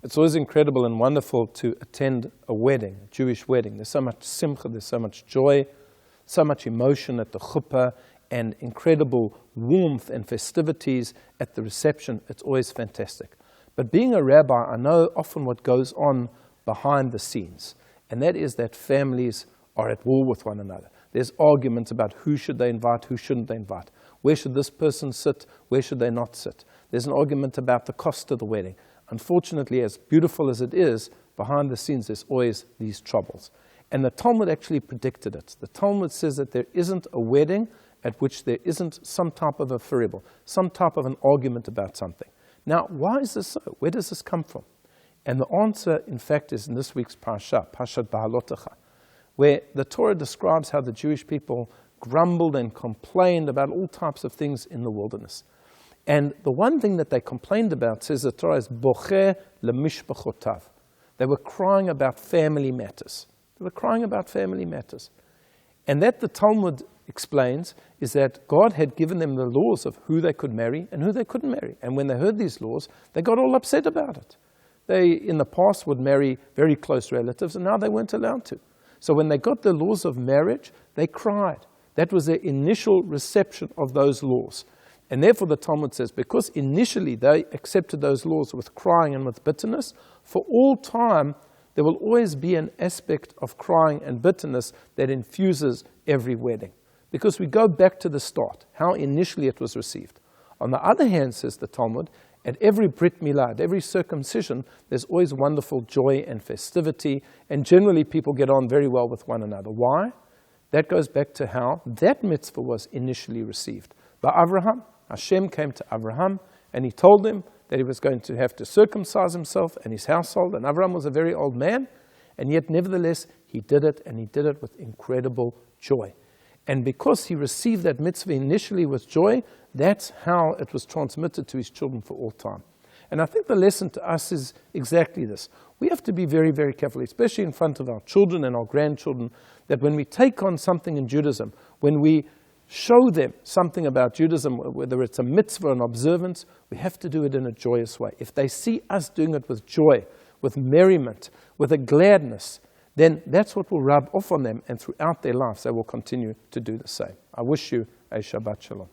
It's always incredible and wonderful to attend a wedding, a Jewish wedding. There's so much simcha, there's so much joy, so much emotion at the chuppah, and incredible warmth and festivities at the reception. It's always fantastic. But being a rabbi, I know often what goes on behind the scenes, and that is that families are at war with one another. There's arguments about who should they invite, who shouldn't they invite. Where should this person sit, where should they not sit? There's an argument about the cost of the wedding. Unfortunately, as beautiful as it is, behind the scenes there's always these troubles. And the Talmud actually predicted it. The Talmud says that there isn't a wedding at which there isn't some type of a faribel, some type of an argument about something. Now, why is this so? Where does this come from? And the answer, in fact, is in this week's Parashat Beha'alotcha, where the Torah describes how the Jewish people grumbled and complained about all types of things in the wilderness. And the one thing that they complained about, says the Torah, is bocher lemishpachotav. They were crying about family matters. They were crying about family matters. And that, the Talmud explains, is that God had given them the laws of who they could marry and who they couldn't marry. And when they heard these laws, they got all upset about it. They, in the past, would marry very close relatives, and now they weren't allowed to. So when they got the laws of marriage, they cried. That was their initial reception of those laws. And therefore the Talmud says, because initially they accepted those laws with crying and with bitterness, for all time there will always be an aspect of crying and bitterness that infuses every wedding. Because we go back to the start, how initially it was received. On the other hand, says the Talmud, at every Brit Milah, at every circumcision, there's always wonderful joy and festivity, and generally people get on very well with one another. Why? That goes back to how that mitzvah was initially received. By Avraham, Hashem came to Avraham, and he told him that he was going to have to circumcise himself and his household, and Avraham was a very old man, and yet nevertheless he did it, and he did it with incredible joy. And because he received that mitzvah initially with joy, that's how it was transmitted to his children for all time. And I think the lesson to us is exactly this. We have to be very, very careful, especially in front of our children and our grandchildren, that when we take on something in Judaism, when we show them something about Judaism, whether it's a mitzvah or an observance, we have to do it in a joyous way. If they see us doing it with joy, with merriment, with a gladness, then that's what will rub off on them, and throughout their lives they will continue to do the same. I wish you a Shabbat Shalom.